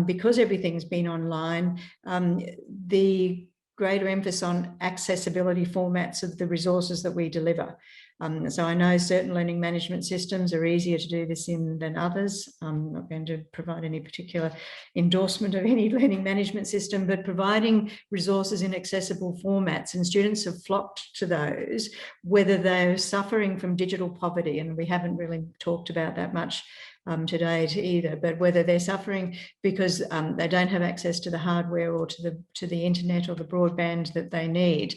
because everything's been online, the greater emphasis on accessibility formats of the resources that we deliver. So I know certain learning management systems are easier to do this in than others. I'm not going to provide any particular endorsement of any learning management system, but providing resources in accessible formats, and students have flocked to those, whether they're suffering from digital poverty, and we haven't really talked about that much today either, but whether they're suffering because they don't have access to the hardware or to the internet or the broadband that they need.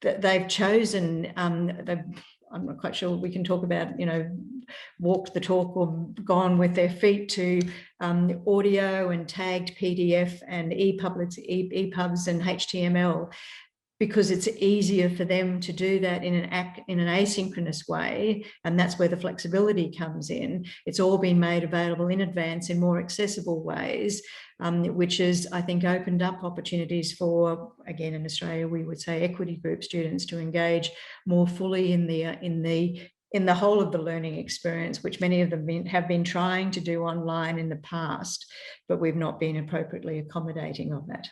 They've chosen, I'm not quite sure, we can talk about, you know, walked the talk or gone with their feet to audio and tagged PDF and EPUBs and HTML, because it's easier for them to do that in an asynchronous way, and that's where the flexibility comes in. It's all been made available in advance in more accessible ways, which has, I think, opened up opportunities for, again, in Australia, we would say equity group students to engage more fully in the whole of the learning experience, which many of them have been trying to do online in the past, but we've not been appropriately accommodating of that.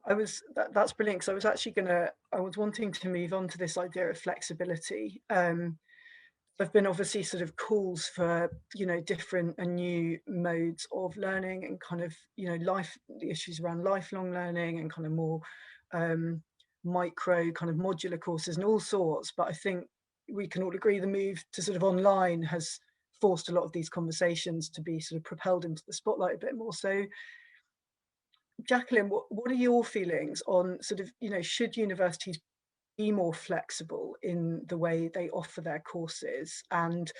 That's brilliant, because I was wanting to move on to this idea of flexibility. There've been obviously sort of calls for, you know, different and new modes of learning, and kind of, you know, the issues around lifelong learning and kind of more micro kind of modular courses and all sorts. But I think we can all agree the move to sort of online has forced a lot of these conversations to be sort of propelled into the spotlight a bit more. So Jacqueline, what are your feelings on sort of, you know, should universities be more flexible in the way they offer their courses? And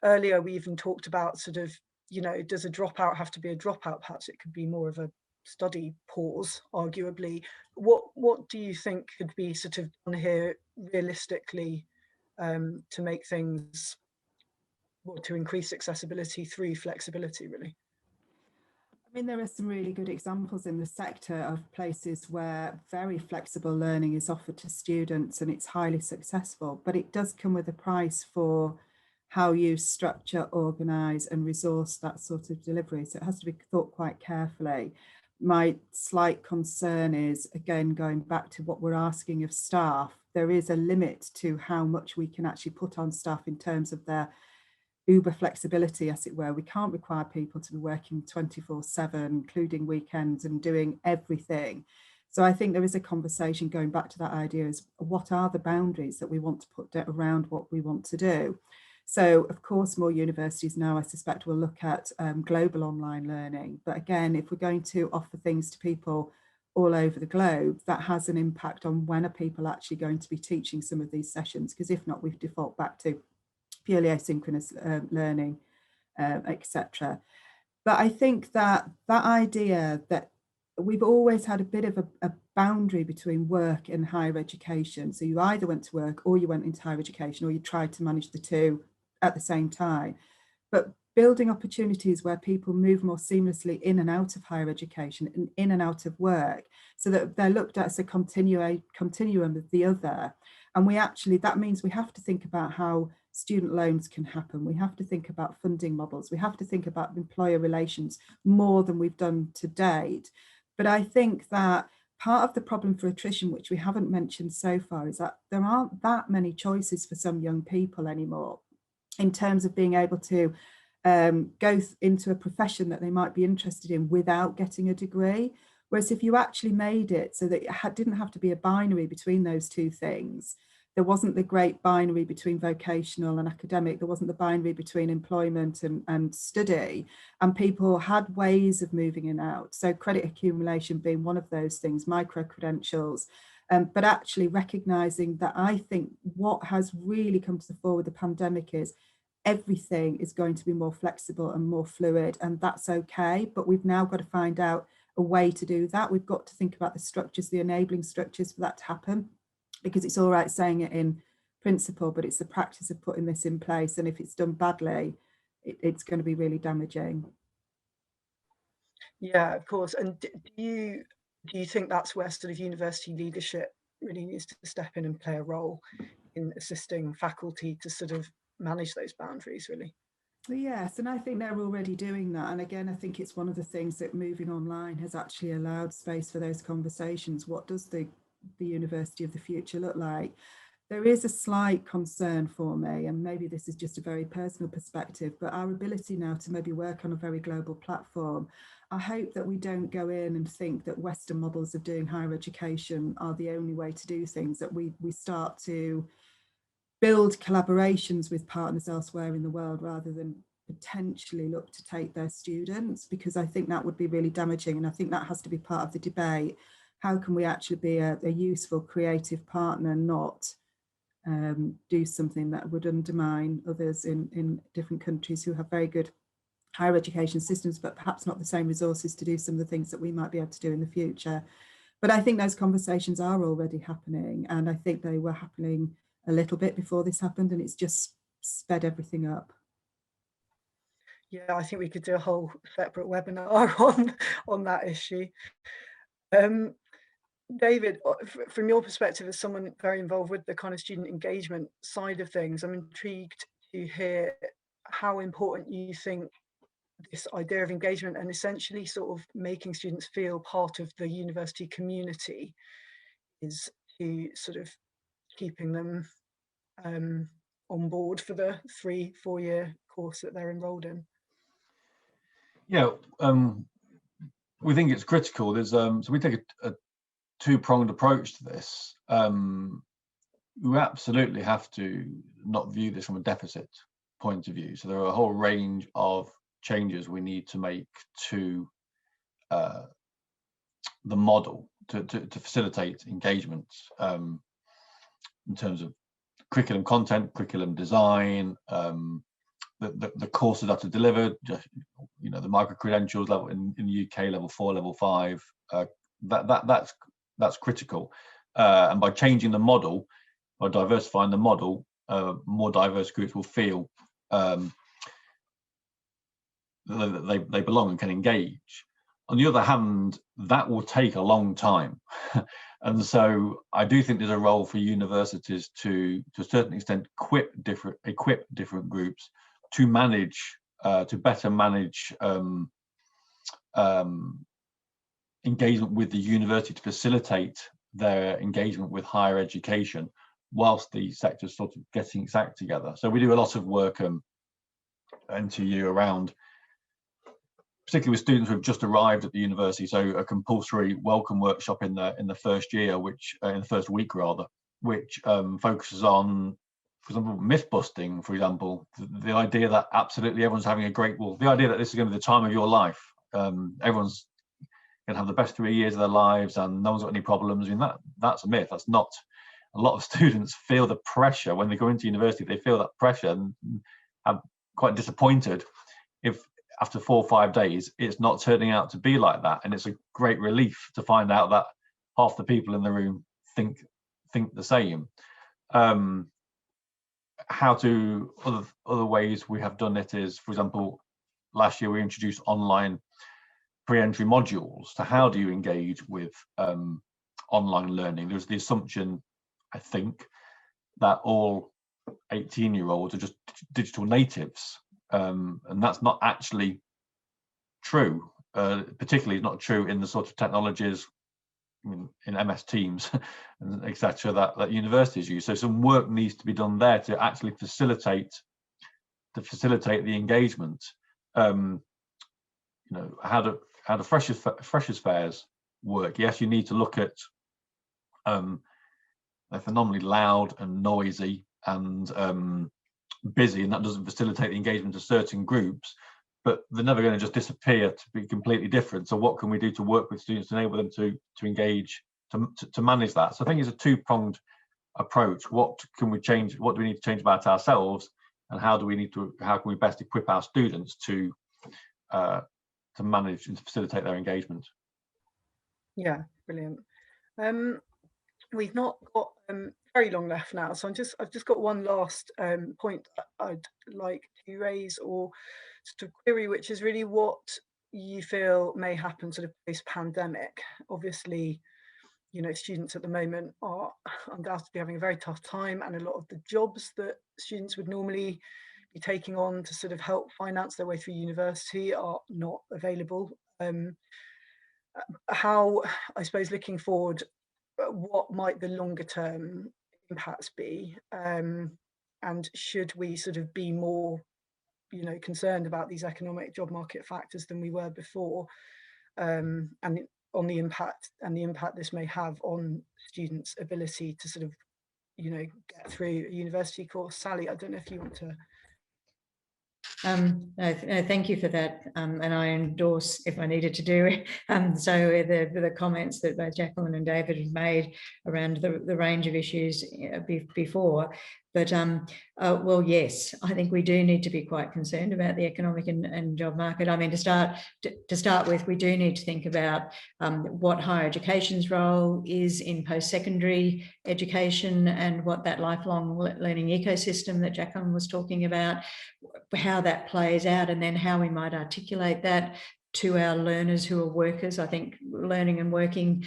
earlier we even talked about sort of, you know, does a dropout have to be a dropout? Perhaps it could be more of a study pause, arguably. What do you think could be sort of done here realistically to make things, well, to increase accessibility through flexibility, really? I mean, there are some really good examples in the sector of places where very flexible learning is offered to students and it's highly successful, but it does come with a price for how you structure, organise and resource that sort of delivery. So it has to be thought quite carefully. My slight concern is, again, going back to what we're asking of staff, there is a limit to how much we can actually put on staff in terms of their uber flexibility, as it were. We can't require people to be working 24/7, including weekends, and doing everything. So I think there is a conversation going back to that idea is, what are the boundaries that we want to put around what we want to do? So of course, more universities now, I suspect, will look at global online learning. But again, if we're going to offer things to people all over the globe, that has an impact on when are people actually going to be teaching some of these sessions, because if not, we default back to purely asynchronous learning, etc. But I think that idea that we've always had a bit of a boundary between work and higher education. So you either went to work or you went into higher education, or you tried to manage the two at the same time. But building opportunities where people move more seamlessly in and out of higher education and in and out of work, so that they're looked at as a continuum of the other. And that means we have to think about how student loans can happen. We have to think about funding models. We have to think about employer relations more than we've done to date. But I think that part of the problem for attrition, which we haven't mentioned so far, is that there aren't that many choices for some young people anymore in terms of being able to go into a profession that they might be interested in without getting a degree. Whereas if you actually made it so that it didn't have to be a binary between those two things, there wasn't the great binary between vocational and academic, there wasn't the binary between employment and study, and people had ways of moving in and out. So credit accumulation being one of those things, micro-credentials, but actually recognising that I think what has really come to the fore with the pandemic is everything is going to be more flexible and more fluid, and that's okay. But we've now got to find out a way to do that. We've got to think about the structures, the enabling structures for that to happen, because it's all right saying it in principle, but it's the practice of putting this in place. And if it's done badly, it's going to be really damaging. Yeah, of course. And do you think that's where sort of university leadership really needs to step in and play a role in assisting faculty to sort of manage those boundaries, really? Yes, and I think they're already doing that. And again, I think it's one of the things that moving online has actually allowed space for those conversations. What does the university of the future look like? There is a slight concern for me, and maybe this is just a very personal perspective, but our ability now to maybe work on a very global platform. I hope that we don't go in and think that Western models of doing higher education are the only way to do things, that we start to build collaborations with partners elsewhere in the world rather than potentially look to take their students, because I think that would be really damaging. And I think that has to be part of the debate. How can we actually be a useful, creative partner, not do something that would undermine others in different countries who have very good higher education systems, but perhaps not the same resources to do some of the things that we might be able to do in the future. But I think those conversations are already happening, and I think they were happening a little bit before this happened, and it's just sped everything up. Yeah, I think we could do a whole separate webinar on that issue. David, from your perspective as someone very involved with the kind of student engagement side of things, I'm intrigued to hear how important you think this idea of engagement and essentially sort of making students feel part of the university community is to sort of keeping them on board for the 3-4 year course that they're enrolled in. Yeah, we think it's critical. There's so we take a two-pronged approach to this. We absolutely have to not view this from a deficit point of view. So there are a whole range of changes we need to make to the model to facilitate engagement in terms of curriculum content, curriculum design, the courses that are delivered, just, you know, the micro-credentials level in the UK, level 4, level 5, that's critical. And by changing the model, by diversifying the model, more diverse groups will feel that they belong and can engage. On the other hand, that will take a long time. And so I do think there's a role for universities to a certain extent, equip different groups to manage, to better manage engagement with the university, to facilitate their engagement with higher education, whilst the sector's sort of getting its act together. So we do a lot of work at NTU around, particularly with students who have just arrived at the university, so a compulsory welcome workshop in the first year, which in the first week rather, which focuses on, for example, myth busting. For example, the idea that absolutely everyone's having a great, well, the idea that this is going to be the time of your life. Everyone's going to have the best 3 years of their lives, and no one's got any problems. I mean, that's a myth. That's not. A lot of students feel the pressure when they go into university. They feel that pressure and are quite disappointed if after 4 or 5 days it's not turning out to be like that. And it's a great relief to find out that half the people in the room think the same. Other ways we have done it is, for example, last year we introduced online pre-entry modules. So how do you engage with online learning? There's the assumption, I think, that all 18-year-olds are just digital natives, and that's not actually true. Particularly not true in the sort of technologies in MS Teams and etc. that universities use. So some work needs to be done there to actually facilitate the engagement. You know, how do freshers fairs work? Yes, you need to look at they're phenomenally loud and noisy and busy, and that doesn't facilitate the engagement of certain groups, but they're never going to just disappear to be completely different. So what can we do to work with students to enable them to engage, to manage that? So I think it's a two-pronged approach. What can we change? What do we need to change about ourselves, and how can we best equip our students to manage and to facilitate their engagement? Yeah, brilliant. We've not got very long left now, so I've just got one last point that I'd like to raise or sort of query, which is really what you feel may happen sort of post-pandemic. Obviously, you know, students at the moment are undoubtedly having a very tough time, and a lot of the jobs that students would normally be taking on to sort of help finance their way through university are not available. How, I suppose, looking forward, what might the longer term impacts be? And should we sort of be more, concerned about these economic job market factors than we were before, and on the impact this may have on students' ability to sort of, get through a university course? Sally, I don't know if you want to. No, thank you for that, and I endorse if I needed to do it. So the comments that both Jacqueline and David have made around the range of issues before, but well, yes, I think we do need to be quite concerned about the economic and job market. I mean, to start with, we do need to think about what higher education's role is in post-secondary education and what that lifelong learning ecosystem that Jacqueline was talking about, how that plays out, and then how we might articulate that to our learners who are workers. I think learning and working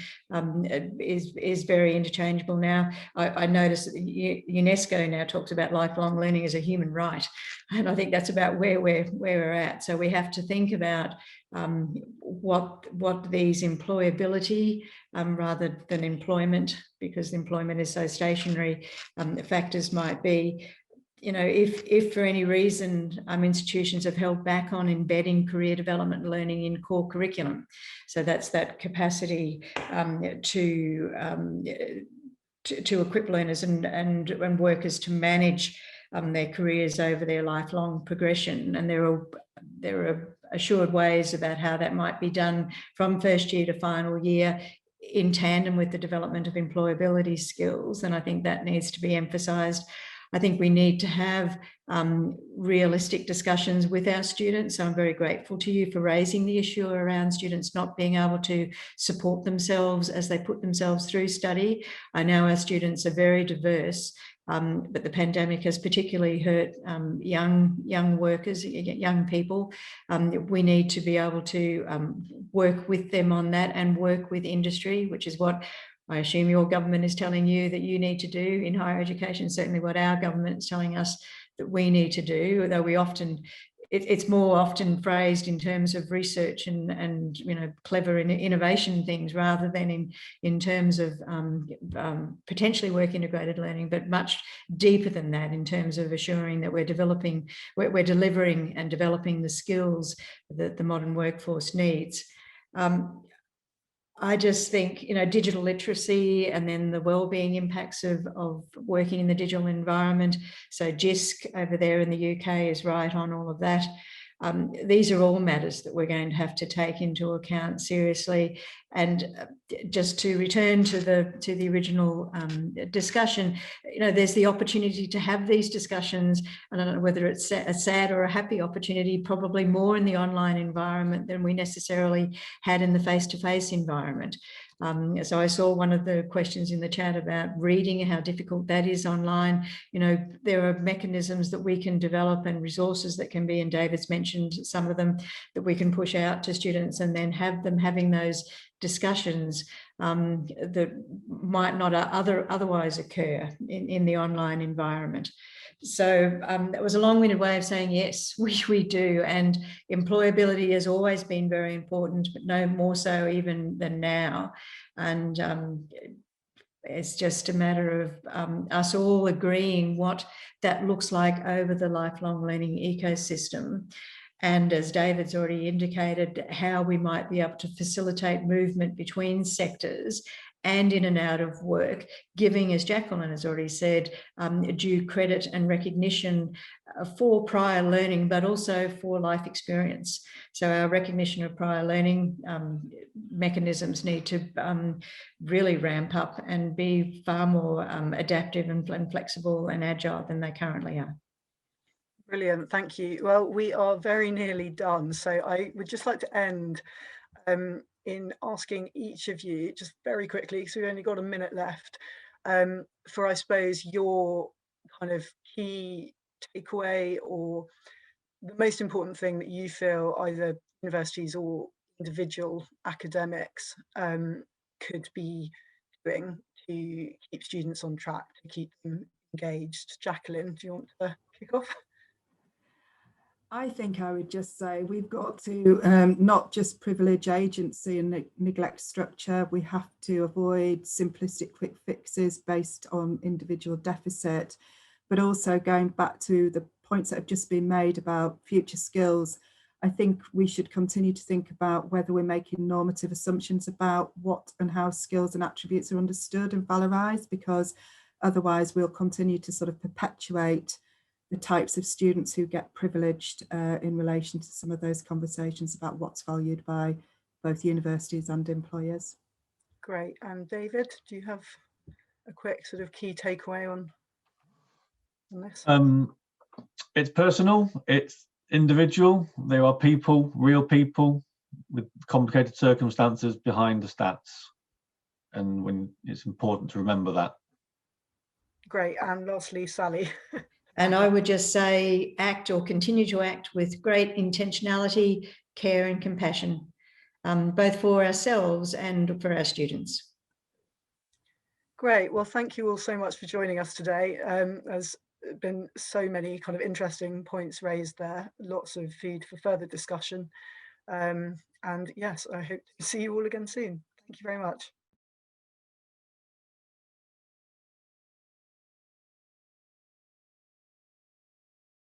is very interchangeable now. I notice that UNESCO now talks about lifelong learning as a human right, and I think that's about where we're at. So we have to think about what these employability rather than employment, because employment is so stationary, factors might be. If for any reason institutions have held back on embedding career development learning in core curriculum, so that's that capacity to equip learners and workers to manage their careers over their lifelong progression, and there are assured ways about how that might be done from first year to final year, in tandem with the development of employability skills, and I think that needs to be emphasised. I think we need to have realistic discussions with our students. So I'm very grateful to you for raising the issue around students not being able to support themselves as they put themselves through study. I know our students are very diverse, but the pandemic has particularly hurt young workers, young people. We need to be able to work with them on that and work with industry, which is what I assume your government is telling you that you need to do in higher education, certainly what our government is telling us that we need to do, though we often, it's more often phrased in terms of research and clever innovation things rather than in terms of potentially work integrated learning, but much deeper than that in terms of assuring that we're delivering and developing the skills that the modern workforce needs. I just think, digital literacy and then the wellbeing impacts of working in the digital environment. So JISC over there in the UK is right on all of that. These are all matters that we're going to have to take into account seriously. And just to return to the original discussion, there's the opportunity to have these discussions. I don't know whether it's a sad or a happy opportunity, probably more in the online environment than we necessarily had in the face-to-face environment. So I saw one of the questions in the chat about reading, how difficult that is online. There are mechanisms that we can develop and resources that can be, and David's mentioned some of them, that we can push out to students and then have them having those discussions that might not otherwise occur in the online environment. So that was a long-winded way of saying yes, we do, and employability has always been very important, but no more so even than now. And it's just a matter of us all agreeing what that looks like over the lifelong learning ecosystem. And as David's already indicated, how we might be able to facilitate movement between sectors and in and out of work, giving, as Jacqueline has already said, due credit and recognition for prior learning, but also for life experience. So our recognition of prior learning mechanisms need to really ramp up and be far more adaptive and flexible and agile than they currently are. Brilliant, thank you. Well, we are very nearly done, so I would just like to end in asking each of you, just very quickly, because we've only got a minute left, for, I suppose, your kind of key takeaway or the most important thing that you feel either universities or individual academics could be doing to keep students on track, to keep them engaged. Jacqueline, do you want to kick off? I think I would just say we've got to not just privilege agency and neglect structure. We have to avoid simplistic quick fixes based on individual deficit, but also going back to the points that have just been made about future skills. I think we should continue to think about whether we're making normative assumptions about what and how skills and attributes are understood and valorized, because otherwise we'll continue to sort of perpetuate the types of students who get privileged in relation to some of those conversations about what's valued by both universities and employers. Great. And David, do you have a quick sort of key takeaway on this? It's personal, it's individual. There are people, real people with complicated circumstances behind the stats. And when it's important to remember that. Great. And lastly, Sally. And I would just say act or continue to act with great intentionality, care and compassion, both for ourselves and for our students. Great. Well, thank you all so much for joining us today. There's been so many kind of interesting points raised there, lots of food for further discussion. And yes, I hope to see you all again soon. Thank you very much.